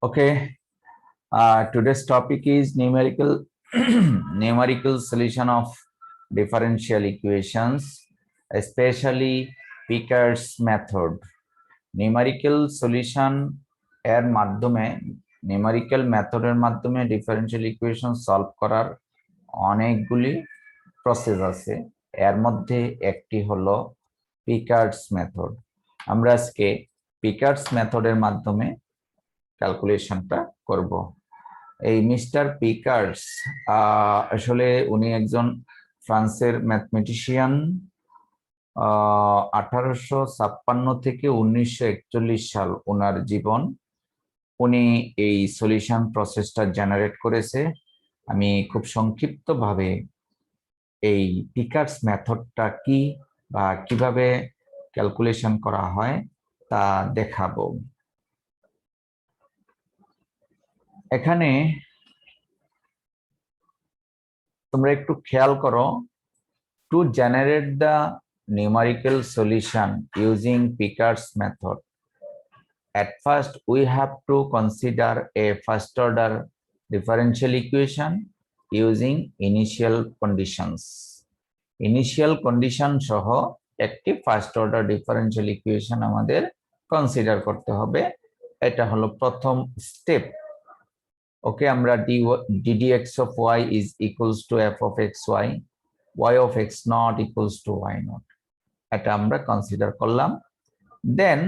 Okay, today's topic is numerical numerical solution of differential equations, especially Picard's method. Numerical solution এর মাধ্যমে numerical মেথডের মাধ্যমে differential equation solve করার অনেকগুলি process আছে। এর মধ্যে একটি হলো পিকার্ডস মেথড। আমরা আজকে পিকার্ডস মেথডের মাধ্যমে ক্যালকুলেশনটা করব। এই মিস্টার পিকার্ডস আসলে উনি একজন ফ্রান্সের ম্যাথমেটিশিয়ান। 1856 থেকে 1941 সাল ওনার জীবন। উনি এই সলিউশন প্রসেসটা জেনারেট করেছে। আমি খুব সংক্ষিপ্তভাবে এই পিকার্ডস মেথডটা কি বা কিভাবে ক্যালকুলেশন করা হয় তা দেখাবো। এখানে তোমরা একটু খেয়াল করো, to generate the numerical solution using Picard's method. At first, we have to consider a first-order differential equation using initial conditions. Initial condition সহ একটি ফার্স্ট-অর্ডার ডিফারেনশিয়াল ইকুয়েশন আমাদের কনসিডার করতে হবে। এটা হলো প্রথম স্টেপ। ওকে, আমরা ddx of y is equals to f of xy, y of x naught equals to y naught, এটা আমরা কনসিডার করলাম। দেন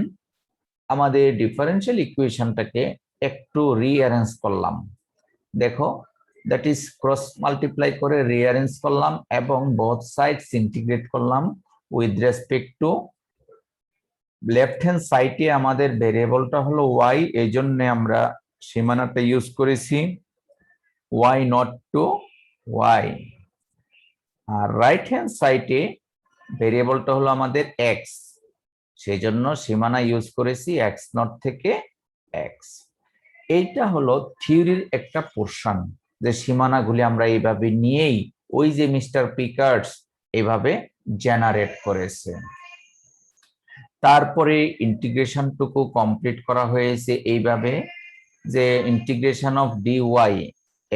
আমাদের ডিফারেনশিয়াল ইকুয়েশনটাকে একটু রিঅ্যারেঞ্জ করলাম। দেখো, দ্যাট ইজ ক্রস মাল্টিপ্লাই করে রিঅ্যারেঞ্জ করলাম এবং বোথ সাইডস ইন্টিগ্রেট করলাম with respect to left hand সাইডে আমাদের ভেরিয়েবলটা হলো y, এই জন্য আমরা সীমানাটা ইউজ করেছি y নট টু y। আর রাইট হ্যান্ড সাইডে ভেরিয়েবলটা হলো আমাদের x, সেই জন্য সীমানা ইউজ করেছি x নট থেকে x। এইটা হলো থিওরির একটা পোরশন, যে সীমানাগুলি আমরা এইভাবে নিয়েই ওই যে মিস্টার পিকার্ডস এইভাবে জেনারেট করেছে। তারপরে ইন্টিগ্রেশনটুকু কমপ্লিট করা হয়েছে এইভাবে, যে ইন্টিগ্রেশন অফ dy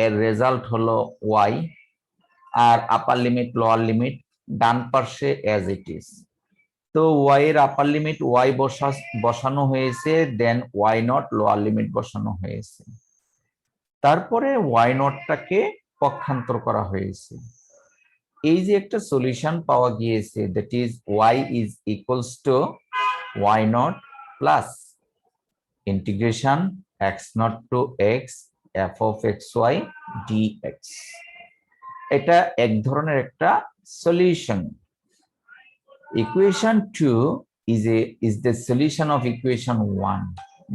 এর রেজাল্ট হলো y, আর আপার লিমিট লোয়ার লিমিট ডান পাশে অ্যাজ ইট ইজ। তো y এর আপার লিমিট y বসানো হয়েছে, দেন y নট লোয়ার লিমিট বসানো হয়েছে। তারপরে y নটটাকে পক্ষান্তর করা হয়েছে। এই যে একটা সলিউশন পাওয়া গিয়েছে, that is y is equals to y not plus integration x not to x f of xy dx। এটা এক ধরনের একটা solution. Equation 2 is the solution of equation 1,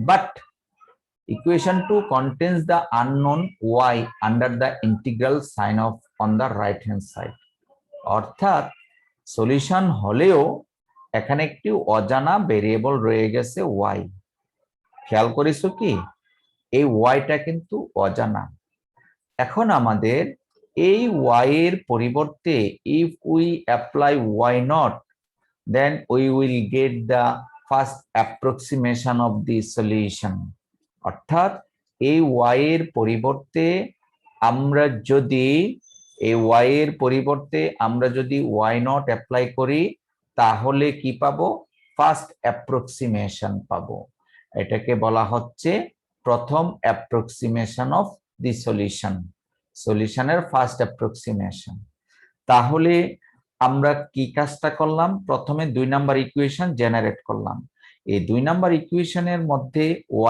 but equation 2 contains the unknown y under the integral sign of on the right hand side. অর্থাৎ solution হলেও এখানে একটি অজানা variable রয়ে গেছে y। খেয়াল করেছো কি, এই yটা কিন্তু অজানা। এখন আমাদের এই y এর পরিবর্তে if we apply y not, then we will get the first approximation of the solution. অর্থাৎ এই y এর পরিবর্তে আমরা যদি y নট অ্যাপ্লাই করি, তাহলে কি পাবো? ফার্স্ট অ্যাপ্রক্সিমেশন পাবো। এটাকে বলা হচ্ছে প্রথম অ্যাপ্রক্সিমেশন অফ দি সলিউশন, সলিউশনের ফার্স্ট অ্যাপ্রক্সিমেশন। তাহলে আমরা কি কাজটা করলাম? প্রথমে 2 নাম্বার ইকুয়েশন জেনারেট করলাম। এই 2 নাম্বার ইকুয়েশনের মধ্যে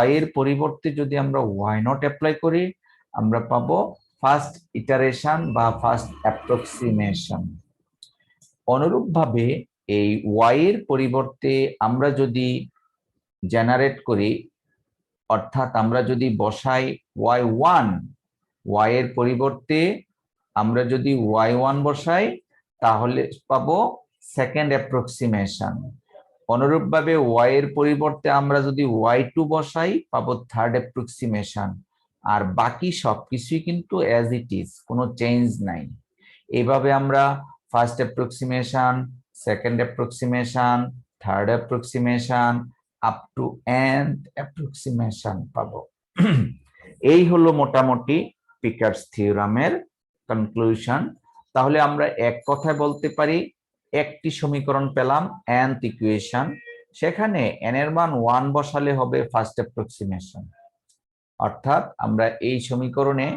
y এর পরিবর্তে যদি আমরা y নট অ্যাপ্লাই করি, আমরা পাবো ফার্স্ট ইটারেশন বা ফার্স্ট অ্যাপ্রক্সিমেশন। অনুরূপভাবে এই y এর পরিবর্তে আমরা যদি জেনারেট করি, অর্থাৎ আমরা যদি বসাই y1, y এর পরিবর্তে আমরা যদি y1 বসাই, তাহলে পাবো সেকেন্ড অ্যাপ্রক্সিমেশন। অনুরূপভাবে y এর পরিবর্তে আমরা যদি y2 বসাই, পাবো থার্ড অ্যাপ্রক্সিমেশন। আর বাকি সবকিছুই কিন্তু অ্যাজ ইট ইজ, কোনো চেঞ্জ নাই। এইভাবে আমরা first approximation, second approximation, third approximation up to nth approximation পাবো। এই হলো মোটামুটি পিকার্স থিওরামের কনক্লুশন। তাহলে আমরা এক কথায় বলতে পারি একটি সমীকরণ পেলাম nth ইকুয়েশন, সেখানে n এর মান 1 বসালে হবে ফার্স্ট অ্যাপ্রক্সিমেশন। অর্থাৎ আমরা এই সমীকরণে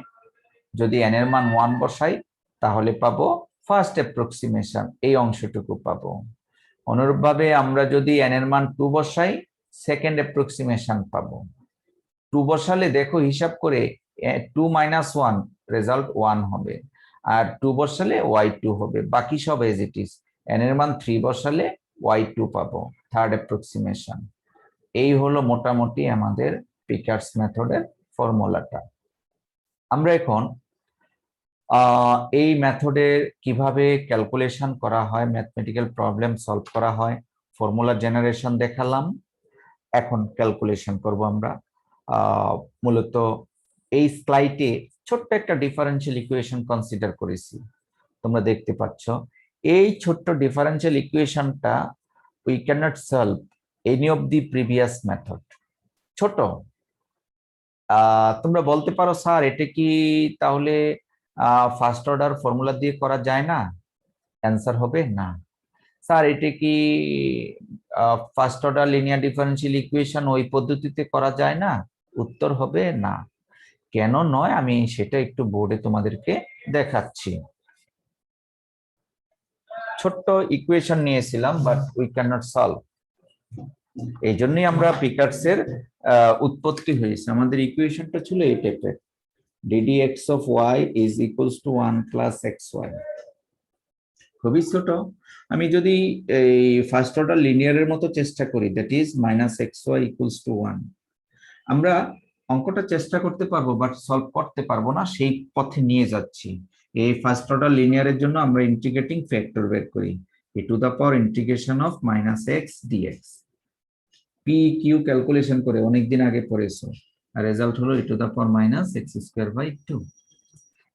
যদি n এর মান 1 বসাই তাহলে পাবো ফার্স্ট অ্যাপ্রক্সিমেশন, এই অংশটুকু পাবো। অনুরূপভাবে আমরা যদি n এর মান 2 বসাই সেকেন্ড অ্যাপ্রক্সিমেশন পাবো। 2 বসালে দেখো হিসাব করে 2 মাইনাস 1 রেজাল্ট 1 হবে, আর 2 বসালে y2 হবে, বাকি সব এজ ইট ইজ। n এর মান 3 বসালে y2 পাবো, থার্ড অ্যাপ্রক্সিমেশন। এই হলো মোটামুটি আমাদের পিকার্স মেথডের ফর্মুলাটা। আমরা এখন এই মেথডে কিভাবে ক্যালকুলেশন করা হয়, ম্যাথমেটিক্যাল প্রবলেম সলভ করা হয়, ফর্মুলা জেনারেশন দেখালাম। এখন ক্যালকুলেশন করব আমরা। মূলত এই স্লাইডে ছোট্ট একটা ডিফারেন্সিয়াল ইকুয়েশন কনসিডার করেছি, তোমরা দেখতে পাচ্ছ। এই ছোট্ট ডিফারেন্সিয়াল ইকুয়েশনটা we can not solve any of the previous method. ছোট, তোমরা বলতে পারো স্যার এটা কি তাহলে ফার্স্ট অর্ডার ফর্মুলা দিয়ে করা যায় না? অ্যান্সার হবে না। স্যার এটা কি first order linear differential equation ওই পদ্ধতিতে করা যায় না? উত্তর হবে না। কেন নয় আমি সেটা একটু বোর্ডে তোমাদেরকে দেখাচ্ছি। ছোট্ট ইকুয়েশন নিয়েছিলাম but we can not solve, এই জন্যই আমরা পিকার্সের উৎপত্তি হয়েছে। আমাদের ইকুয়েশনটা ছিল এই টাইপের, ddx of y is equals to 1 plus xy। খুবই ছোট। আমি যদি এই ফার্স্ট অর্ডার লিনিয়ারের মতো চেষ্টা করি, that is minus xy equals to 1, আমরা অঙ্কটা চেষ্টা করতে পারবো বাট সলভ করতে পারবো না, সেই পথে নিয়ে যাচ্ছি। এই ফার্স্ট অর্ডার লিনিয়ারের জন্য আমরা ইন্টিগ্রেটিং ফ্যাক্টর বের করি, e to the power integration of minus x dx। P Q calculation করে অনেকদিন আগে পড়েছো, আর রেজাল্ট হলো e to the power minus x square by 2।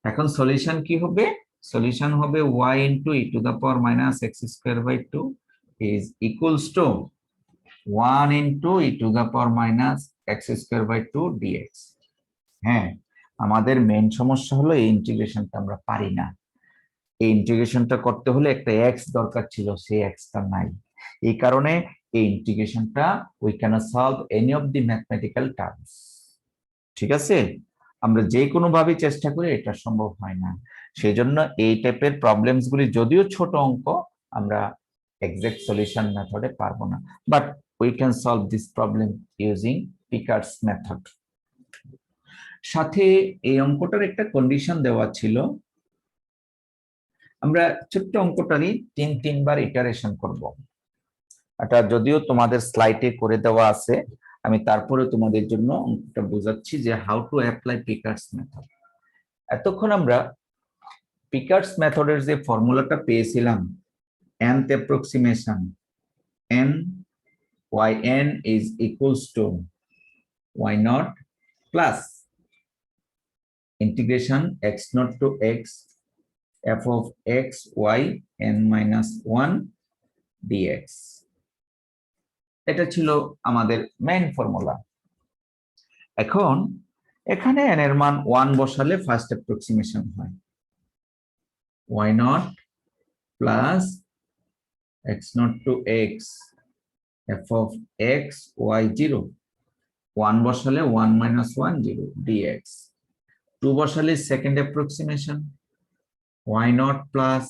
এখন সলিউশন কি হবে? সলিউশন হবে y into e to the power minus x square by 2 is equals to 1 into e to the power minus x square by 2 dx। হ্যাঁ, আমাদের main সমস্যা হলো এই ইন্টিগ্রেশনটা আমরা পারি না। এই ইন্টিগ্রেশনটা করতে হলে একটা x দরকার ছিল, সেই xটা নাই। এই কারণে এই ইন্টিগ্রেশনটা we cannot solve any of the mathematical terms। ঠিক আছে, আমরা যে কোনো ভাবে চেষ্টা করি এটা সম্ভব হয় না। সেই জন্য এই টাইপের প্রবলেমস গুলি যদিও ছোট অঙ্ক, আমরা এক্সাক্ট সলিউশন মেথডে পারবো না, but we can solve this problem using pickers method. সাথে এই অঙ্কটার একটা কন্ডিশন দেওয়া ছিল, আমরা ছোট্ট অঙ্কটারই 3বার ইটারেশন করব। এটা যদিও তোমাদের স্লাইডে করে দেওয়া আছে, আমি তারপরে তোমাদের জন্য অঙ্কটা বোঝাচ্ছি যে how to apply pickers method. এতক্ষণ আমরা পিকার্স মেথডের যে ফর্মুলাটা পেয়েছিলাম, nth approximation n yn is equals to y naught plus integration x naught to x f of x y n minus 1 dx। এটা ছিল আমাদের মেইন ফর্মুলা। এখন এখানে n এর মান 1 বসালে ফার্স্ট অ্যাপ্রক্সিমেশন হয় y naught plus x naught to x f of x y 0, 1 বসালে 1 minus 1 0 dx। 2 বসালে second approximation y naught plus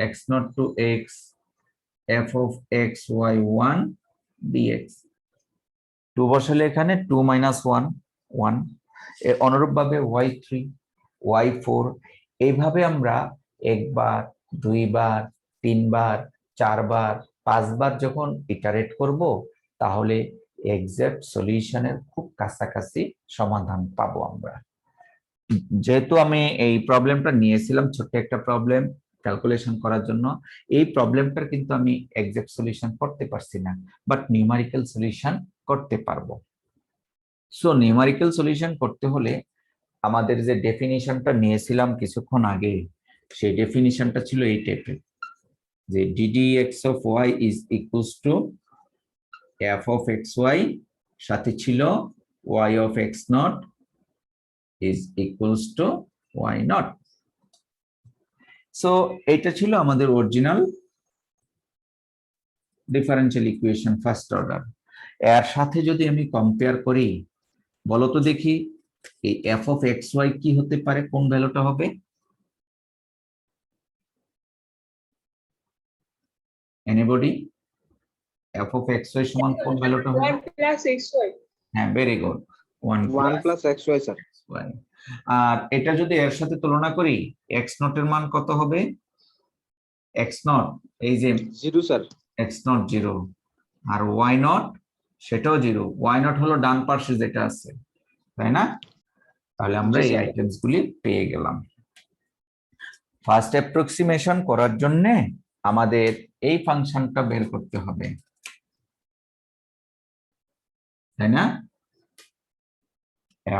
x naught to x f of x y 1 dx। 2 বসালে এখানে 2 minus 1 1, অনুরূপ ভাবে y3 y4, এইভাবে আমরা একবার, দুইবার, তিনবার, চারবার, 5বার যখন ইটারেট করব তাহলে এক্সাক্ট সলিউশনের খুব কাছাকাছি সমাধান পাবো আমরা। যেহেতু আমি এই প্রবলেমটা নিয়েছিলাম ছোট্ট একটা প্রবলেম ক্যালকুলেশন করার জন্য, এই প্রবলেমটার কিন্তু আমি এক্সাক্ট সলিউশন করতে পারছি না, বাট নিউমেরিক্যাল সলিউশন করতে পারবো। সো নিউমেরিক্যাল সলিউশন করতে হলে আমাদের যে ডেফিনিশনটা নিয়েছিলাম কিছুক্ষণ আগে, সেই ডেফিনিশনটা ছিল এই টাইপের, যে ddx of y is equals to f of xy, সাথে ছিল y of x naught is equals to y naught. So এটা ছিল আমাদের original differential equation first order. এর সাথে যদি আমি কম্পেয়ার করি, বলো তো দেখি এই f of xy কি হতে পারে, কোন ভ্যালুটা হবে? এনিবডি? f of xy সমান কোন ভ্যালুটা হবে? 1 plus xy. হ্যাঁ, very good, 1 plus xy sir. আর এটা যদি এর সাথে তুলনা করি, x নট এর মান কত হবে? x নট এই যে 0 স্যার। x নট 0, আর y নট সেটাও 0। y নট হলো ডান পাশে যেটা আছে, তাই না? তাহলে আমরা এই আইটেমস গুলি পেয়ে গেলাম। ফার্স্ট অ্যাপ্রক্সিমেশন করার জন্য আমাদের এই ফাংশনটা বের করতে হবে, তাই না?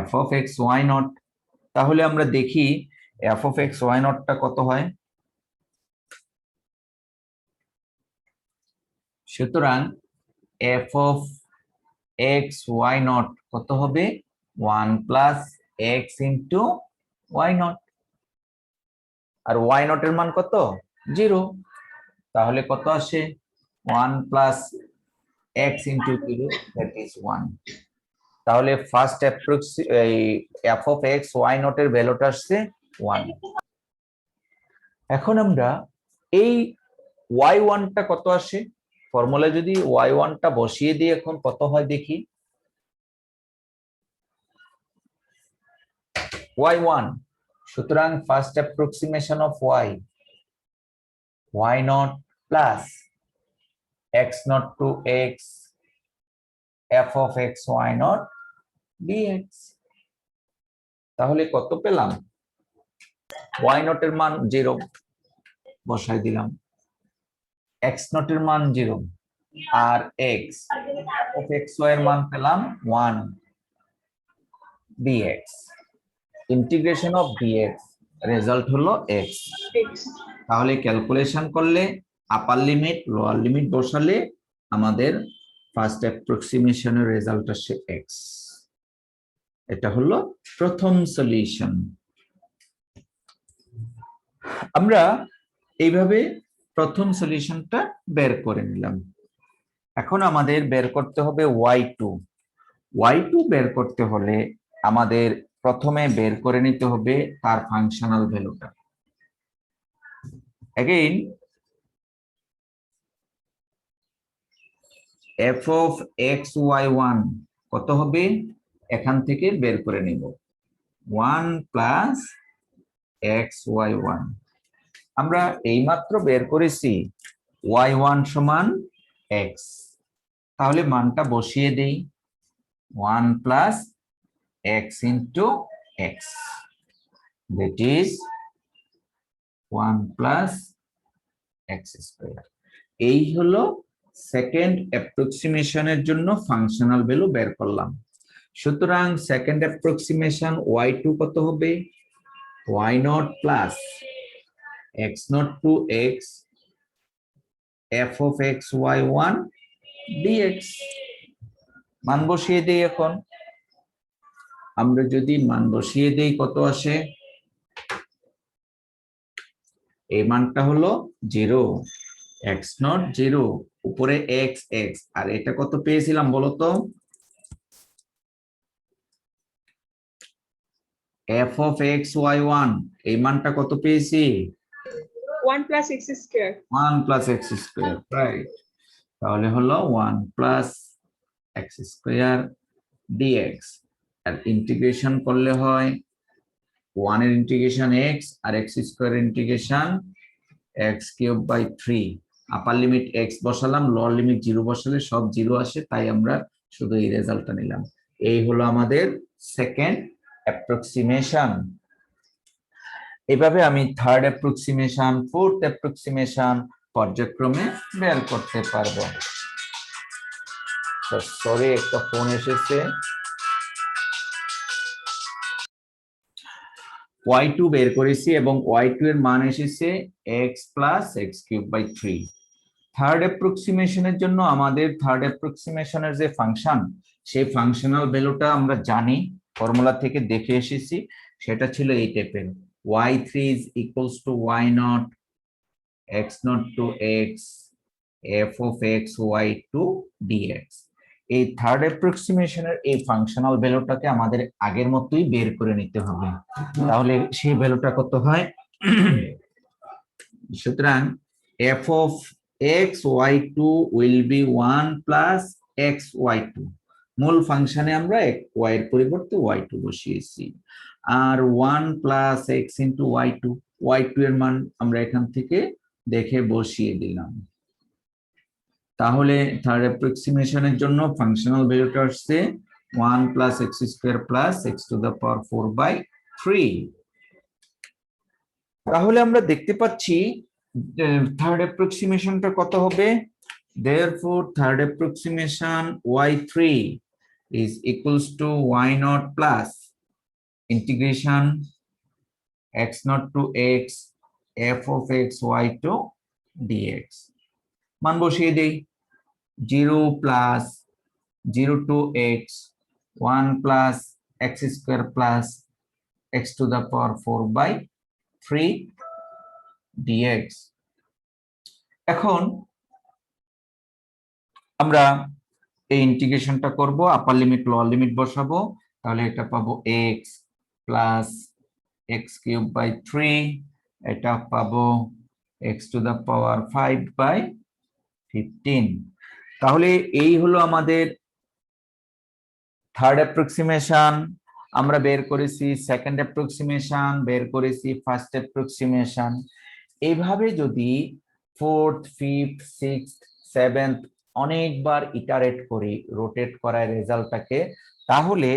f of x y not. তাহলে আমরা দেখি f of x y নটটা কত হয়। সুতরাং f of x y not কত হবে? 1 plus x into y নট। আর y নট এর মান কত? 0। তাহলে কত আসে? 1 plus x into 0, that is 1। তাহলে first f of x y not এর ভ্যালুটা আসছে 1। এখন আমরা এই y1 টা কত আসে, ফর্মুলায় যদি y1 টা বসিয়ে দিই, এখন কত হয় দেখি। y1, সুতরাং first approximation of y not plus x not to x f of x y not dx। তাহলে কত পেলাম? y নট এর মান 0 বসাই দিলাম, x নট এর মান 0, আর x of x y এর মান পেলাম 1 dx। Integration of dx, result হলো x। তাহলে ক্যালকুলেশন করলে আপার লিমিট লোয়ার লিমিট বসালে আমাদের ফার্স্ট অ্যাপ্রক্সিমেশনের রেজাল্ট আসে x। এটা হলো প্রথম সলিউশন। আমরা এইভাবে প্রথম সলিউশনটা বের করে নিলাম। এখন আমাদের বের করতে হবে y2। y2 বের করতে হলে আমাদের প্রথমে বের করে নিতে হবে তার ফাংশনাল ভ্যালুটা। Again, f of x y1 কত হবে? এখান থেকে বের করে নিব 1 plus x y1। আমরা এইমাত্র বের করেছি y1 সমান x, তাহলে মানটা বসিয়ে দেই 1 plus x into x, that is 1 plus x square। এই হলো সেকেন্ড অ্যাপ্রক্সিমেশনের জন্য ফাংশনাল ভ্যালু বের করলাম। সুতরাং সেকেন্ড অ্যাপ্রক্সিমেশন y2 কত হবে? y not plus x not to x f of x y1 dx। মান বসিয়ে দেই। এখন আমরা যদি মান বসিয়ে দেই কত আসে? এই মানটা হলো 0, x নট 0, উপরে x x, আর এটা কত পেয়েছিলাম বলো তো? f of x y1 এই মানটা কত পেয়েছি? 1 plus x square. 1 plus x square, right. তাহলে হলো 1 plus x square dx। আর ইন্টিগ্রেশন করলে হয় 1 এর ইন্টিগ্রেশন x আর x square integration x cube by 3। Upper limit x বসালাম, লোয়ার লিমিট 0 বসালে সব 0 আসে, তাই আমরা শুধু এই রেজাল্টটা নিলাম। এই হলো আমাদের সেকেন্ড অ্যাপ্রক্সিমেশন। এভাবে আমি থার্ড অ্যাপ্রক্সিমেশন, ফোর্থ অ্যাপ্রক্সিমেশন পর্যায়ক্রমে বের করতে পারবো। সরি, একটা ফোন এসেছে। y2 বের করেছি এবং y2 এর মান এসেছে x plus x cube by 3। Third অ্যাপ্রক্সিমেশনের জন্য আমাদের থার্ড অ্যাপ্রক্সিমেশনের যে ফাংশন সেই ফাংশনাল ভ্যালুটা আমরা জানি, ফর্মুলা থেকে দেখে এসেছি, সেটা ছিল এই টাইপের, y3 is equals to y naught x naught to x f of x y to dx। এই থার্ড অ্যাপ্রক্সিমেশনের এই ফাংশনাল ভ্যালুটাকে আমাদের আগের মতোই বের করে নিতে হবে। তাহলে সেই ভ্যালুটা কত হয়? সুতরাং f of x y2 will be 1 plus x y2, মূল ফাংশনে আমরা y এর পরিবর্তে y2 বসিয়েছি, আর 1 plus x into y2 এর মান আমরা এখান থেকে দেখে বসিয়ে দিলাম। তাহলে থার্ড অ্যাপ্রক্সিমেশনের জন্য ফাংশনাল ভ্যালুটা আসছে 1 plus x square plus x to the power 4/3। তাহলে আমরা দেখতে পাচ্ছি থার্ড অ্যাপ্রক্সিমেশনটা কত হবে? Therefore third approximation y3 is equals to y naught plus integration x naught to x f of x y to dx। মান বসিয়ে দেই, 0 plus 0 to x 1 plus x square plus x to the power 4/3 dx। এখন আমরা এই ইন্টিগ্রেশনটা করব, আপার limit lower limit বসাবো, তাহলে এটা পাবো x plus x cube by 3, এটা পাবো x টু দা পাওয়ার 5/15। তাহলে এই হলো আমাদের থার্ড অ্যাপ্রক্সিমেশন। আমরা বের করেছি সেকেন্ড অ্যাপ্রক্সিমেশন, বের করেছি ফার্স্ট অ্যাপ্রক্সিমেশন। এইভাবে যদি ফোর্থ, ফিফথ, সিক্সথ, সেভেন্থ অনেকবার ইটারেট করি, রোটেট করার রেজাল্টটাকে, তাহলে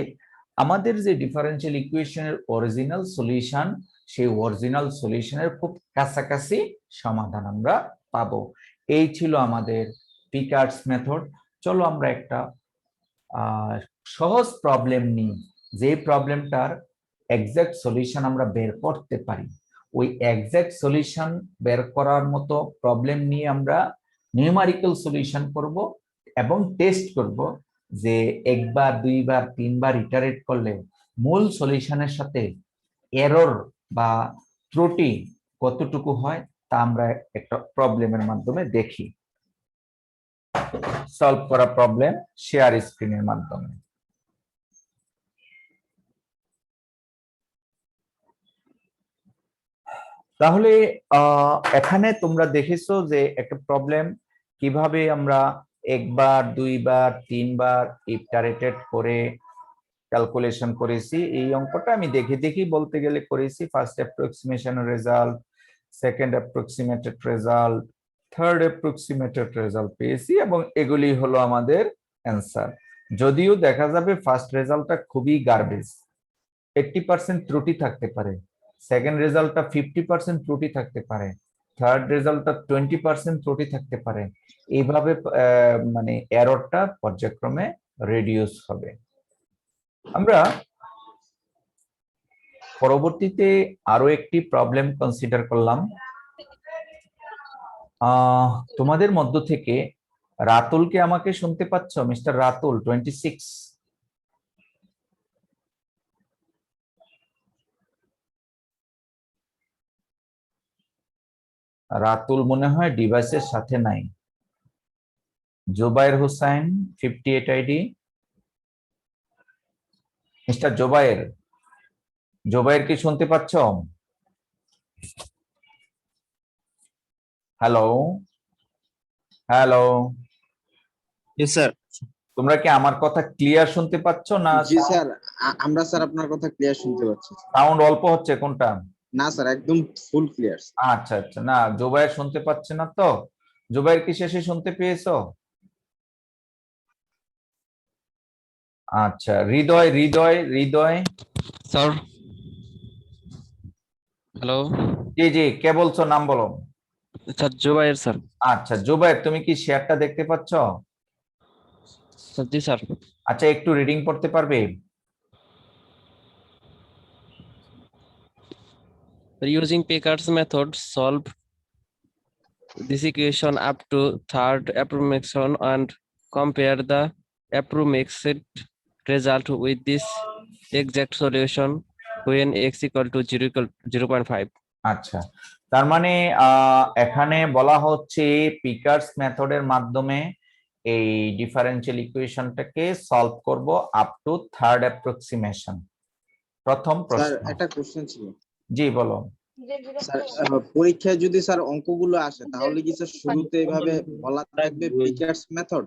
আমাদের যে ডিফারেন্সিয়াল ইকুয়েশনের অরিজিনাল সলিউশন, সেই অরিজিনাল সলিউশনের খুব কাছাকাছি সমাধান আমরা পাবো। এই ছিল আমাদের পিকার্স মেথড। চলো আমরা একটা সহজ প্রবলেম নিই, যে প্রবলেমটার এক্সাক্ট সলিউশন আমরা বের করতে পারি। ওই এক্সাক্ট সলিউশন বের করার মতো প্রবলেম নিয়ে আমরা নিউমারিক্যাল সলিউশন করব এবং টেস্ট করব যে একবার, দুইবার, তিনবার ইটারেট করলে মূল সলিউশনের সাথে এরর বা ত্রুটি কতটুকু হয় তা আমরা একটা প্রবলেমের মাধ্যমে দেখি। সলভ করা প্রবলেম শেয়ার স্ক্রিনের মাধ্যমে। তাহলে এখানে তোমরা দেখেছো যে একটা প্রবলেম কিভাবে আমরা একবার, দুইবার, তিনবার ইটারেটেড করে ক্যালকুলেশন করেছি। এই অঙ্কটা আমি দেখি বলতে গেলে করেছি। First approximation result, second approximated result, third approximated result পেয়েছি এবং এগুলি হলো আমাদের অ্যান্সার। যদিও দেখা যাবে ফার্স্ট রেজাল্টটা খুবই গার্বেজ, 80% ত্রুটি থাকতে পারে, সেকেন্ড রেজাল্টটা 50% ত্রুটি থাকতে পারে, থার্ড রেজাল্টটা 20% ত্রুটি থাকতে পারে। এইভাবে মানে এররটা পর্যায়ক্রমে রিডিউস হবে। আমরা পরবর্তীতে আরো একটি প্রবলেম কনসিডার করলাম। তোমাদের মধ্য থেকে রাতুলকে আমাকে শুনতে পাচ্ছ? মিস্টার রাতুল 26। রাতুল মনে হয় ডিভাইসের সাথে নাই। জোবায়ের হোসেন 58 আইডি। মিস্টার জোবায়ের, জোবায়ের কি শুনতে পাচ্ছ? হ্যালো হ্যালো, জি স্যার। তোমরা কি আমার কথা ক্লিয়ার শুনতে পাচ্ছ না? জি স্যার, আমরা স্যার আপনার কথা ক্লিয়ার শুনতে পাচ্ছি। সাউন্ড অল্প হচ্ছে কোনটা? না স্যার, একদম ফুল ক্লিয়ার। আচ্ছা আচ্ছা, না জোবায়ের শুনতে পাচ্ছে না তো। জোবায়ের কি শেষে শুনতে পেয়েছো? আচ্ছা, হৃদয় হৃদয় হৃদয় স্যার। হ্যালো, জি জি, কে বলছো? নাম বলো। Sir Zubair sir. আচ্ছা জুবায়ের, তুমি কি শেয়ারটা দেখতে পাচ্ছ? স্যার জি স্যার। আচ্ছা, একটু রিডিং পড়তে পারবে? Using Picard's method, solve this equation up to third approximation and compare the approximate result with this exact solution when x equal to 0.5. আচ্ছা, তার মানে এখানে বলা হচ্ছে পিকার্স মেথডের মাধ্যমে এই ডিফারেনশিয়াল ইকুয়েশনটাকে সলভ করব আপ টু থার্ড অ্যাপ্রক্সিমেশন। প্রথম স্যার প্রশ্ন, একটা কোশ্চেন ছিল জি বলো। স্যার পরীক্ষায় যদি স্যার অঙ্কগুলো আসে তাহলে কি স্যার শুরুতে এভাবে বলা থাকবে পিকার্স মেথড,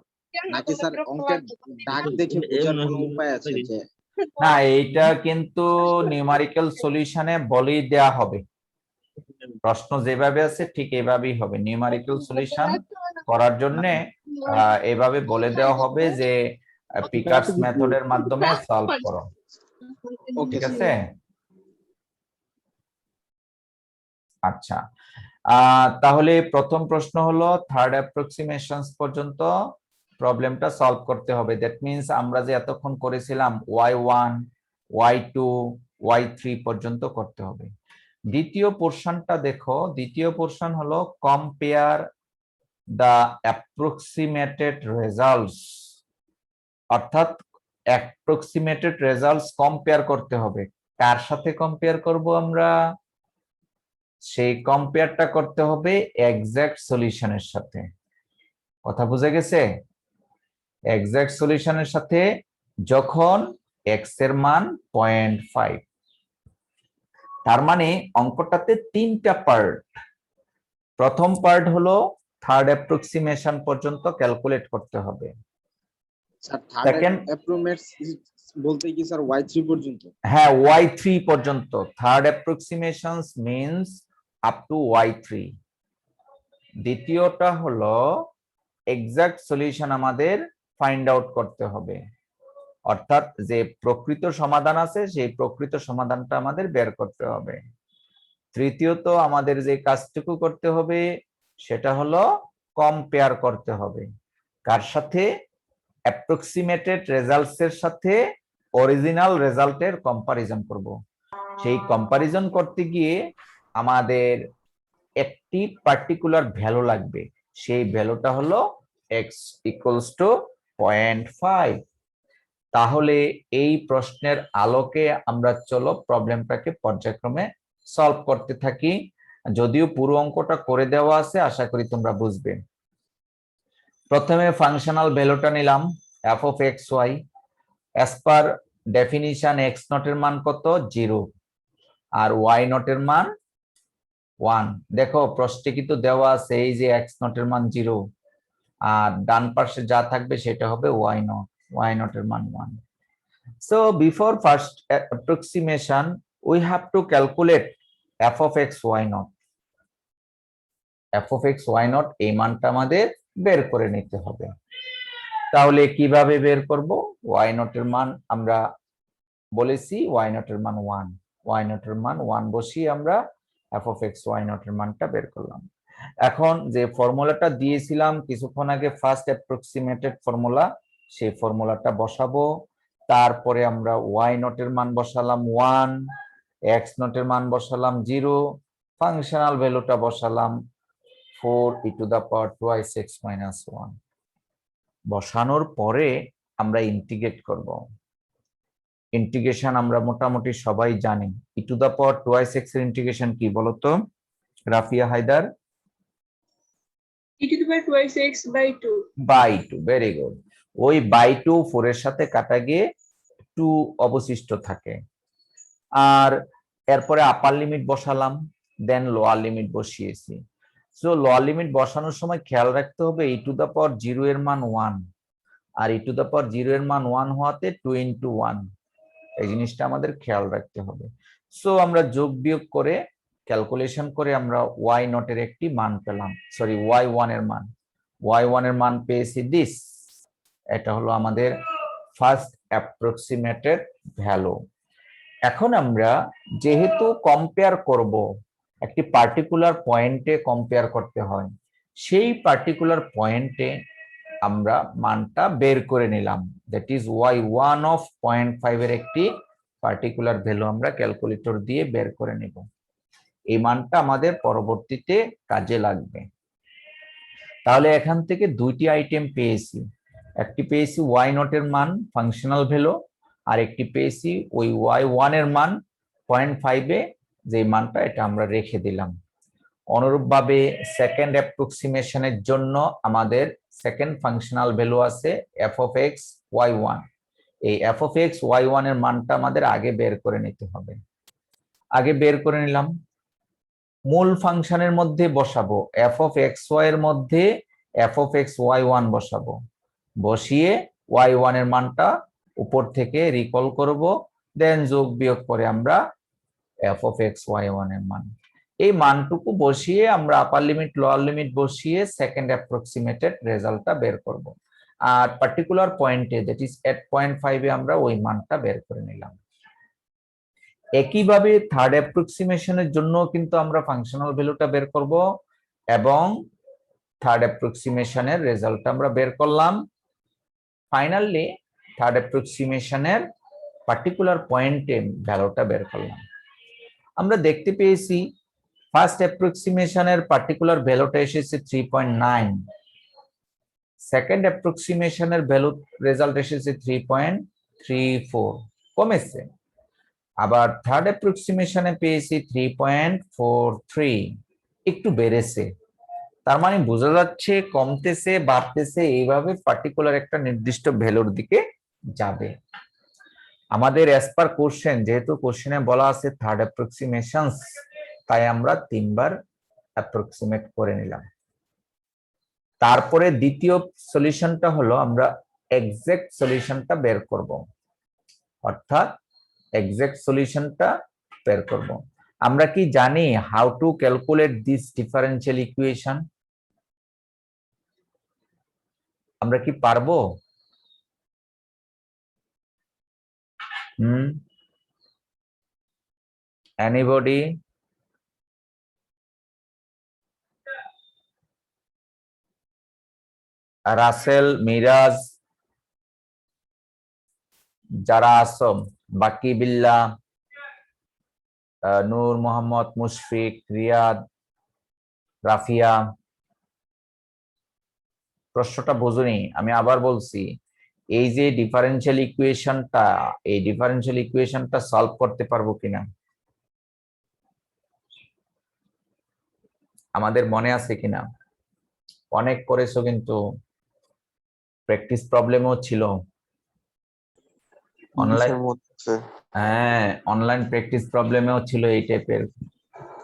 নাকি স্যার অঙ্কের দাগ দেখে বোঝার কোনো উপায় আছে যে না, এইটা কিন্তু নিউমারিক্যাল সলিউশনে বলেই দেয়া হবে, প্রশ্ন যেভাবে আছে ঠিক এভাবেই হবে। নিউমারিক্যাল সলিউশন করার জন্য এভাবে বলে দেওয়া হবে যে পিকার্স মেথডের মাধ্যমে সলভ করো, ওকে ঠিক স্যার। আছে? আচ্ছা, তাহলে প্রথম প্রশ্ন হলো থার্ড অ্যাপ্রক্সিমেশনস পর্যন্ত প্রবলেমটা সলভ করতে হবে। দ্যাট মিন্স আমরা যে এতক্ষণ করেছিলাম y1 y2 y3 পর্যন্ত করতে হবে। দ্বিতীয় পোরশনটা দেখো, দ্বিতীয় পোরশন হলো কম্পেয়ার দ্য অ্যাপ্রক্সিমেটেড রেজাল্টস, অর্থাৎ অ্যাপ্রক্সিমেটেড রেজাল্টস কম্পেয়ার করতে হবে। কার সাথে কম্পেয়ার করব আমরা? সেই কম্পেয়ারটা করতে হবে এক্সাক্ট সলিউশনের সাথে। কথা বুঝে গেছে? এক্সাক্ট সলিউশনের সাথে যখন এক্স এর মান 0.5, তার মানে অঙ্কটাতে তিনটা পার্ট। প্রথম পার্ট হলো থার্ড অ্যাপ্রক্সিমেশন পর্যন্ত ক্যালকুলেট করতে হবে। স্যার থার্ড Second- অ্যাপ্রোক্সিমেট বলতে কি স্যার y3 পর্যন্ত? হ্যাঁ, y3 পর্যন্ত। Third approximations means up to y3। দ্বিতীয়টা হলো এক্সাক্ট সলিউশন আমাদের ফাইন্ড আউট করতে হবে, অর্থাৎ যে প্রকৃত সমাধান আছে সেই প্রকৃত সমাধানটা আমাদের বের করতে হবে। তৃতীয়ত আমাদের যে কাজটুকু করতে হবে সেটা হলো কম্পেয়ার করতে হবে। কার সাথে? অ্যাপ্রক্সিমেটেড রেজাল্টস এর সাথে অরিজিনাল রেজাল্টের কম্পারিজন করব। সেই কম্পারিজন করতে গিয়ে আমাদের একটি পার্টিকুলার ভ্যালু লাগবে, সেই ভ্যালুটা হলো x ইকুয়ালস টু 0.5। তাহলে এই প্রশ্নের আলোকে আমরা চলো প্রবলেমটাকে পর্যায়ক্রমে সলভ করতে থাকি। যদিও পুরো অঙ্কটা করে দেওয়া আছে, আশা করি তোমরা বুঝবে। প্রথমে ফাংশনাল ভ্যালুটা নিলাম f of xy, as per definition x not এর মান কত? 0, আর y নট এর মান 1। দেখো প্রশ্নে কিন্তু দেওয়া আছে এই যে x নট এর মান 0, আর ডান পাশে যা থাকবে সেটা হবে y নট এর মান 1। So before first approximation we have to calculate f of x y naught. f of x y naught এই মানটা আমাদের বের করে নিতে হবে। তাহলে কিভাবে বের করব? y naught এর মান আমরা বলেছি y naught এর মান 1, y naught এর মান 1 বসিয়ে আমরা f of x y naught এর মানটা বের করলাম। এখন যে ফর্মুলাটা দিয়েছিলাম কিছুক্ষণ আগে, ফার্স্ট অ্যাপ্রক্সিমেটেড ফর্মুলা, সেই ফর্মুলাটা বসাবো। তারপরে আমরা y নট এর মান বসালাম 1, x নট এর মান বসালাম 0, ফাংশনাল ভ্যালুটা বসালাম 4 e to the power 2x minus 1। বসানোর পরে আমরা ইন্টিগ্রেট করব। ইন্টিগ্রেশন আমরা মোটামুটি সবাই জানি। e to the power 2x এর ইন্টিগ্রেশন কি বলতো Rafia Haider? e to the power 2x by 2. By 2, very good. ওই বাই 2 4 এর সাথে কাটা গিয়ে 2 অবশিষ্ট থাকে। আর এরপরে আপার লিমিট বসালাম, দেন লোয়ার লিমিট বসিয়েছি। সো লোয়ার লিমিট বসানোর সময় খেয়াল রাখতে হবে e টু দা পাওয়ার 0 এর মান 1, আর e টু দা পাওয়ার 0 এর মান 1 হওয়াতে 2 into 1, এই জিনিসটা আমাদের খেয়াল রাখতে হবে। সো আমরা যোগ বিয়োগ করে ক্যালকুলেশন করে আমরা y নট এর একটি মান পেলাম, সরি y1 এর মান, y1 এর মান পেয়েছি দিস। এটা হলো আমাদের ফার্স্ট অ্যাপ্রক্সিমেটেড ভ্যালু। এখন আমরা যেহেতু কম্পেয়ার করব, একটি পার্টিকুলার পয়েন্টে কম্পেয়ার করতে হয়, সেই পার্টিকুলার পয়েন্টে আমরা মানটা বের করে নিলাম। দ্যাট ইজ y1 অফ 0.5 এর একটি পার্টিকুলার ভ্যালু আমরা ক্যালকুলেটর দিয়ে বের করে নেব। এই মানটা আমাদের পরবর্তীতে কাজে লাগবে। তাহলে এখান থেকে দুইটি আইটেম পেয়েছি, একটি পেয়েছি ওয়াই নট এর মান ফাংশনাল ভ্যালু, আর একটি পেয়েছি ওই y1 এর মান 0.5 এ যে মানটা এটা আমরা রেখে দিলাম। অনুরূপভাবে সেকেন্ড অ্যাপ্রক্সিমেশনের জন্য আমাদের সেকেন্ড ফাংশনাল ভ্যালু আছে f of x y1। এই f of x y1 এর মানটা আমাদের আগে বের করে নিতে হবে। আগে বের করে নিলাম, মূল ফাংশনের মধ্যে বসাবো f of xy এর মধ্যে f of x y1 বসাবো, বসিয়ে y1 এর মানটা উপর থেকে রিকল করব, দেন যোগ বিয়োগ করে আমরা f of x y1 এর মান, এই মানটুকু বসিয়ে আমরা আপার লিমিট লোয়ার লিমিট বসিয়ে সেকেন্ড অ্যাপ্রক্সিমেটেড রেজাল্টটা বের করব। আর পার্টিকুলার পয়েন্টে দ্যাট ইজ 8.5 এ আমরা ওই মানটা বের করে নিলাম। একইভাবে থার্ড অ্যাপ্রক্সিমেশনের জন্য কিন্তু আমরা ফাংশনাল ভ্যালুটা বের করব এবং থার্ড অ্যাপ্রক্সিমেশনের রেজাল্টটা আমরা বের করলাম। ফাইনালি থার্ড অ্যাপ্রক্সিমেশনের পার্টিকুলার পয়েন্টে ভ্যালুটা বের করলাম। আমরা দেখতে পেয়েছি ফার্স্ট অ্যাপ্রক্সিমেশনের পার্টিকুলার ভ্যালুটা এসেছে 3.9, সেকেন্ড অ্যাপ্রক্সিমেশনের ভ্যালু রেজাল্ট এসেছে 3.34, কমেছে। আবার থার্ড অ্যাপ্রক্সিমেশনে পেয়েছি 3.43, একটু বেড়েছে। তার মানে বোঝা যাচ্ছে কমতেছে বাড়তেছে, এইভাবে পার্টিকুলার একটা নির্দিষ্ট ভ্যালুর দিকে যাবে। আমাদের অ্যাজ পার কোশ্চেন, যেহেতু কোশ্চেনে বলা আছে থার্ড অ্যাপ্রক্সিমেশনস, তাই আমরা 3 বার অ্যাপ্রক্সিমেট করে নিলাম। তারপরে দ্বিতীয় সলিউশনটা হলো আমরা এক্সাক্ট সলিউশনটা বের করব, অর্থাৎ এক্সাক্ট সলিউশনটা বের করব। আমরা কি জানি how to calculate this differential equation? আমরা কি পারবো? Anybody? রাসেল, মিরাজ, যারা আসম, বাকি বিল্লাহ, নূর মোহাম্মদ, মুশফিক, রিয়াদ, রাফিয়া, প্রশ্নটা বুঝুনি, আমি আবার বলছি। এই যে ডিফারেনশিয়াল ইকুয়েশনটা, এই ডিফারেনশিয়াল ইকুয়েশনটা সলভ করতে পারবো কিনা আমাদের মনে আছে কিনা? অনেক করেছো কিন্তু, প্র্যাকটিস প্রবলেমও ছিল অনলাইন। হ্যাঁ, অনলাইন প্র্যাকটিস প্রবলেমেও ছিল এই টাইপের।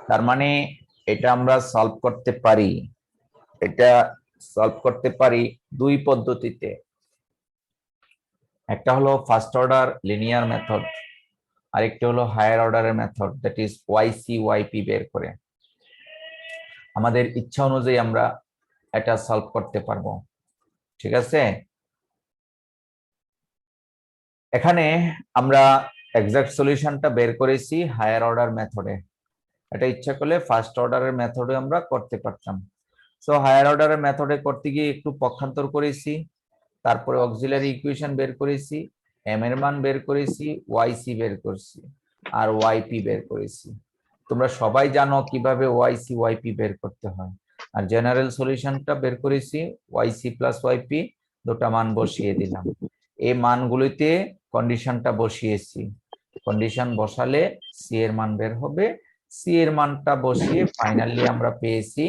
তার মানে এটা আমরা সলভ করতে পারি, এটা সলভ করতে পারি দুই পদ্ধতিতে। একটা হলো ফার্স্ট অর্ডার লিনিয়ার মেথড, আরেকটা হলো হায়ার অর্ডারের method, that is Owaisi YP বের করে আমাদের ইচ্ছা অনুযায়ী আমরা এটা সলভ করতে পারবো। ঠিক আছে, এখানে আমরা এক্সাক্ট সলিউশনটা বের করেছি হায়ার অর্ডার মেথডে। এটা ইচ্ছা করলে ফার্স্ট অর্ডারের মেথডে আমরা করতে পারতাম। সো হায়ার অর্ডারের মেথডে করতে গিয়ে একটু পক্ষান্তর করেছি, তারপরে অক্সিলারি ইকুয়েশন বের করেছি, এম এর মান বের করেছি, ওয়াইসি বের করেছি, আর ওয়াইপি বের করেছি। তোমরা সবাই জানো কিভাবে ওয়াইসি ওয়াইপি বের করতে হয়। আর জেনারেল সলিউশনটা বের করেছি ওয়াইসি প্লাস ওয়াইপি, দুটো মান বসিয়ে দিলাম। এই মানগুলিতে কন্ডিশনটা বসিয়েছি, কন্ডিশন বসালে সি এর মান বের হবে, সি এর মানটা বসিয়ে ফাইনালি আমরা পেয়েছি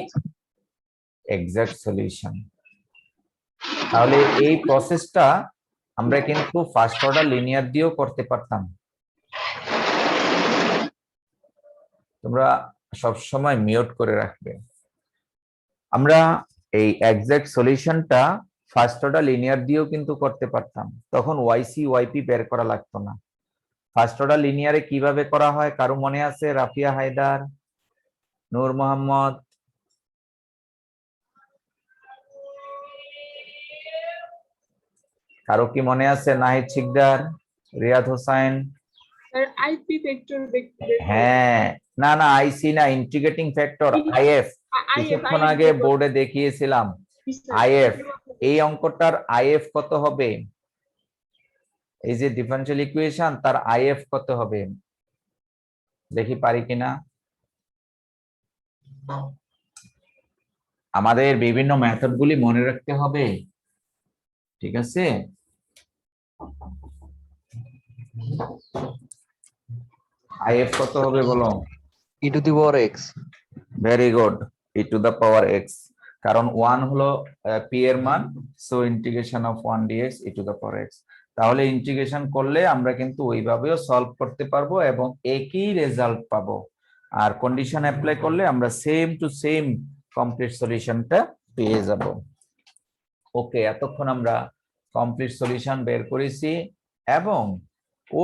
এক্সাক্ট সলিউশন। তাহলে এই প্রসেসটা আমরা কিন্তু ফার্স্ট অর্ডার লিনিয়ার দিয়েও করতে পারতাম। তোমরা সব সময় মিউট করে রাখবে। আমরা এই এক্সাক্ট সলিউশনটা ফার্স্ট অর্ডার লিনিয়ার দিয়েও কিন্তু করতে পারতাম, তখন ওয়াইসি ওয়াইপি বের করা লাগতো না। ফার্স্ট অর্ডার লিনিয়ারে কিভাবে করা হয় কারো মনে আছে? রাফিয়া হায়দার, নূর মোহাম্মদ, কারো কি মনে আছে? Nahid Sikdar, Riyad Hossain? Sir IP factor হ্যাঁ, না না, আইসি না, ইন্টিগ্রেটিং ফ্যাক্টর আইএফ। কিছুক্ষণ আগে বোর্ডে দেখিয়েছিলাম আইএফ। এই অঙ্কটার আইএফ কত হবে? এই যে ডিফারেনশিয়াল ইকুয়েশন, তার আইএফ কত হবে দেখি পারি কিনা। আমাদের বিভিন্ন মেথডগুলি মনে রাখতে হবে, ঠিক আছে, আইএফ কত হবে বলো? e to the power x. Very good, e to the power x, কারণ 1 হলো পি এর মান, so integration of 1 dx e to the power x. তাহলে ইন্টিগ্রেশন করলে আমরা কিন্তু ওইভাবেও সলভ করতে পারবো এবং একই রেজাল্ট পাবো, আর কন্ডিশন অ্যাপ্লাই করলে আমরা সেম টু সেম কমপ্লিট সলিউশনটা পেয়ে যাব। ওকে, এতক্ষণ আমরা কমপ্লিট সলিউশন বের করেছি এবং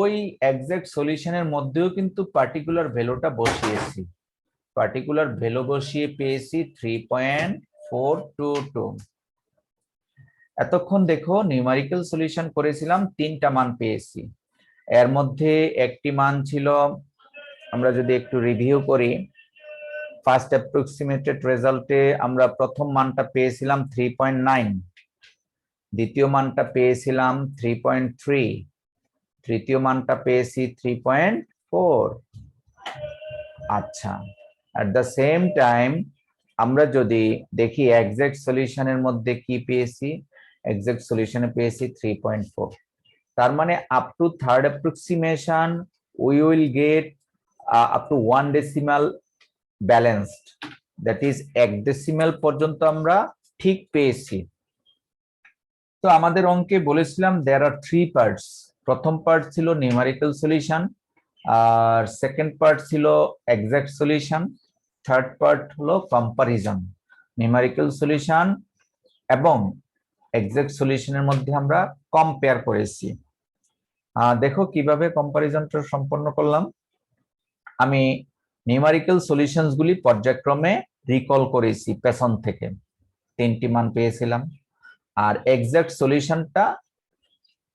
ওই এক্সাক্ট সলিউশনের মধ্যেও কিন্তু পার্টিকুলার ভ্যালুটা বসিয়েছি, পার্টিকুলার ভ্যালু বসিয়ে পেয়েছি 3.422। এতক্ষণ দেখো নিউমেরিক্যাল সলিউশন করেছিলাম, 3টা মান পেয়েছি। এর মধ্যে একটি মান ছিল, আমরা যদি একটু রিভিউ করি, ফার্স্ট অ্যাপ্রক্সিমেটেড রেজাল্টে আমরা প্রথম মানটা পেয়েছিলাম 3.9, দ্বিতীয় মানটা পেয়েছিলাম 3.3, তৃতীয় মানটা পেয়েছি 3.4। আচ্ছা, at the same time আমরা যদি দেখি এক্সাক্ট সলিউশনের মধ্যে কি পেয়েছি, এক্সাক্ট সলিউশনে পেয়েছি 3.4। তার মানে up to third approximation we will get up to 1 decimal balanced, that is 1 decimal পর্যন্ত আমরা ঠিক পেয়েছি। তো আমাদের অঙ্কে বলেছিলাম দেয়ার আর 3 পার্টস। প্রথম পার্ট ছিল নিউমেরিক্যাল সলিউশন, আর সেকেন্ড পার্ট ছিল এক্সাক্ট সলিউশন, থার্ড পার্ট হলো কম্পারিজন। নিউমেরিক্যাল সলিউশন এবং এক্সাক্ট সলিউশনের মধ্যে আমরা কম্পেয়ার করেছি। দেখো কিভাবে কম্পারিজনটা সম্পন্ন করলাম। আমি নিউমেরিক্যাল সলিউশনস গুলি পর্যায়ক্রমে রিকল করেছি পেছন থেকে, 3টি মান পেয়েছিলাম, আর এক্সাক্ট সলিউশনটা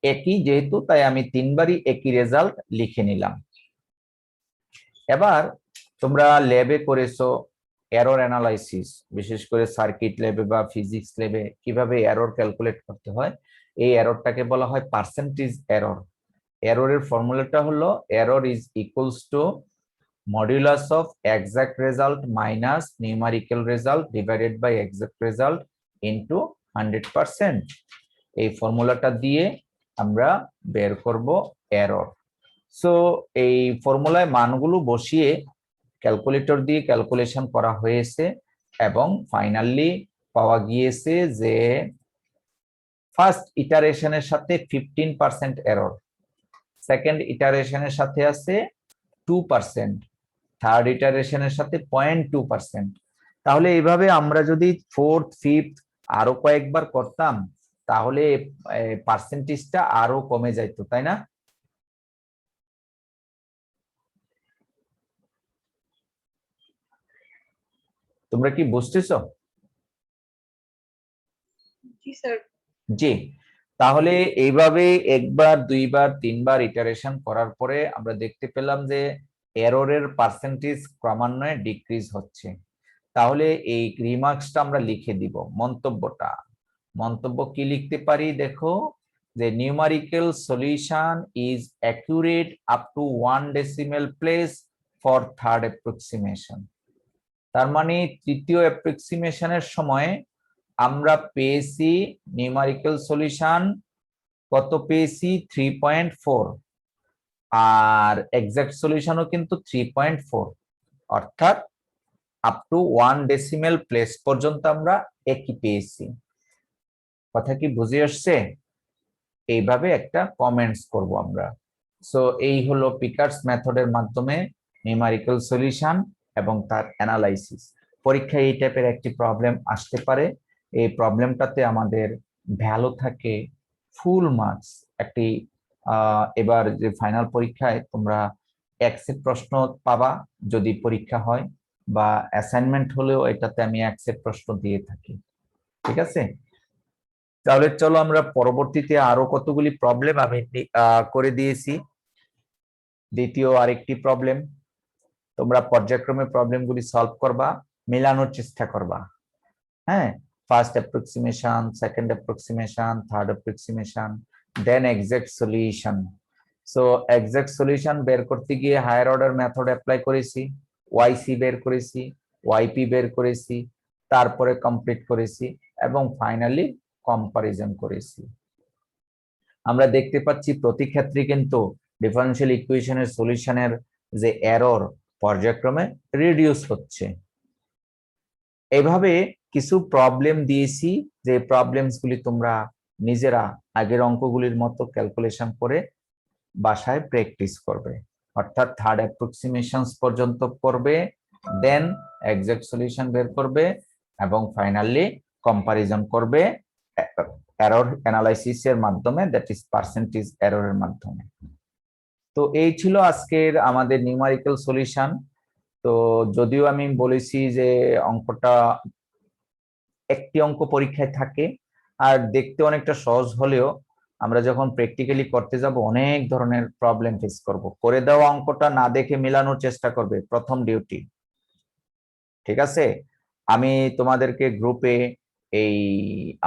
একই যেহেতু, তাই আমি 3বারই একই রেজাল্ট লিখে নিলাম। এবার তোমরা ল্যাবে করেছো এরর অ্যানালাইসিস, বিশেষ করে সার্কিট ল্যাবে বা ফিজিক্স ল্যাবে কিভাবে এরর ক্যালকুলেট করতে হয়। এই এররটাকে বলা হয় পার্সেন্টেজ এরর। এররের ফর্মুলাটা হলো error is equals to modulus of exact result minus numerical result divided by exact result into 100%। এই ফর্মুলাটা দিয়ে আমরা বের করব এরর। সো এই ফর্মুলায় মানগুলো বসিয়ে ক্যালকুলেটর দিয়ে ক্যালকুলেশন করা হয়েছে এবং ফাইনালি পাওয়া গিয়েছে যে ফার্স্ট ইটারেশনের সাথে 15% এরর, সেকেন্ড ইটারেশনের সাথে আছে 2%, থার্ড ইটারেশনের সাথে 0.2%। তাহলে এইভাবে আমরা যদি ফোর্থ ফিফথ আরো কয়েকবার করতাম তাহলে পার্সেন্টেজটা আরো কমে যাইতো, তাই না? তোমরা কি বুঝতেছো? জি স্যার। জি, তাহলে এইভাবে একবার দুইবার তিনবার ইটারেশন করার পরে আমরা দেখতে পেলাম যে এররের পার্সেন্টেজ ক্রমান্বয়ে ডিক্রিজ হচ্ছে। তাহলে এই রিমার্কসটা আমরা লিখে দিব, মন্তব্যটা। মন্তব্য কি লিখতে পারি দেখো, যে numerical solution is accurate up to 1 decimal place for third approximation. তার মানে তৃতীয় অ্যাপ্রক্সিমেশনের সময় আমরা পেয়েছি নিউমেরিক্যাল সলিউশন কত পেয়েছি 3.4, আর এক্সাক্ট সলিউশনও কিন্তু 3.4, অর্থাৎ আপ টু 1 ডেসিমাল প্লেস পর্যন্ত আমরা একই পেয়েছি। কথা কি বুঝে আসছে? এইভাবে একটা কমেন্টস করব আমরা। সো এই হলো পিকার্স মেথডের মাধ্যমে নিউমেরিক্যাল সলিউশন এবং তার অ্যানালাইসিস। পরীক্ষায় এই টাইপের একটি প্রবলেম আসতে পারে, এই প্রবলেমটাতে আমাদের ভ্যালু থাকে ফুল মার্কস। একটি এবার যে ফাইনাল পরীক্ষায় তোমরা একসেট প্রশ্ন পাবা যদি পরীক্ষা হয়, বা অ্যাসাইনমেন্ট হলেও এটাতে আমি একসেট প্রশ্ন দিয়ে থাকি। ঠিক আছে, তাহলে চলো আমরা পরবর্তীতে আরো কতগুলি প্রবলেম আমি করে দিয়েছি। দ্বিতীয় আরেকটি প্রবলেম, তোমরা পর্যায়ক্রমে প্রবলেমগুলি সলভ করবা, মেলানোর চেষ্টা করবা। হ্যাঁ, first approximation, second approximation, third approximation, then exact solution. So exact solution বের করতে গিয়ে হায়ার অর্ডার মেথড অ্যাপ্লাই করেছি, ওয়াইসি বের করেছি, ওয়াইপি বের করেছি, তারপরে কমপ্লিট করেছি এবং ফাইনালি কম্পারিজন করেছি। আমরা দেখতে পাচ্ছি প্রতি ক্ষেত্রে কিন্তু ডিফারেনশিয়াল ইকুয়েশনের সলিউশনের যে এরর পর্যায়ক্রমে রিডিউস হচ্ছে। এভাবে কিছু প্রবলেম দিয়েছি, যে প্রবলেমস গুলি তোমরা নিজেরা আগের অঙ্কগুলির মতো ক্যালকুলেশন করে বাসায় প্র্যাকটিস করবে, অর্থাৎ থার্ড অ্যাপ্রক্সিমেশনস পর্যন্ত করবে, দেন এক্সাক্ট সলিউশন বের করবে এবং ফাইনালি কম্পারিজন করবে এরর অ্যানালাইসিস এর মাধ্যমে, দ্যাট ইজ পার্সেন্টেজ এররের মাধ্যমে। তো এই ছিল আজকের আমাদের নিউমারিক্যাল সলিউশন। তো যদিও আমি বলেছি যে অঙ্কটা একটি অঙ্ক পরীক্ষায় থাকে আর দেখতে অনেকটা সহজ হলেও আমরা যখন প্র্যাকটিক্যালি করতে যাব অনেক ধরনের প্রবলেম ফেস করব। করে দেওয়া অঙ্কটা না দেখে মেলানোর চেষ্টা করবে, প্রথম ডিউটি। ঠিক আছে, আমি তোমাদেরকে গ্রুপে এই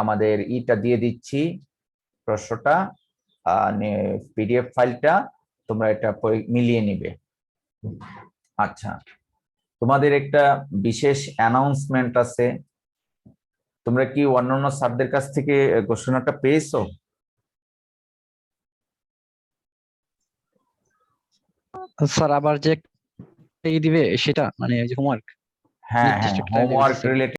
আমাদের ইটা দিয়ে দিচ্ছি, প্রশ্নটা পিডিএফ ফাইলটা, তোমরা এটা মিলিয়ে নিবে। আচ্ছা, তোমাদের একটা বিশেষ অ্যানাউন্সমেন্ট আছে। তোমরা কি অন্যান্য স্যারদের কাছ থেকে ঘোষণাটা পেয়েছো? স্যার আবার যে দিবে সেটা মানে হোমওয়ার্ক হ্যাঁ, নির্দিষ্ট একটা time হোমওয়ার্ক দিছে। রিলেটেড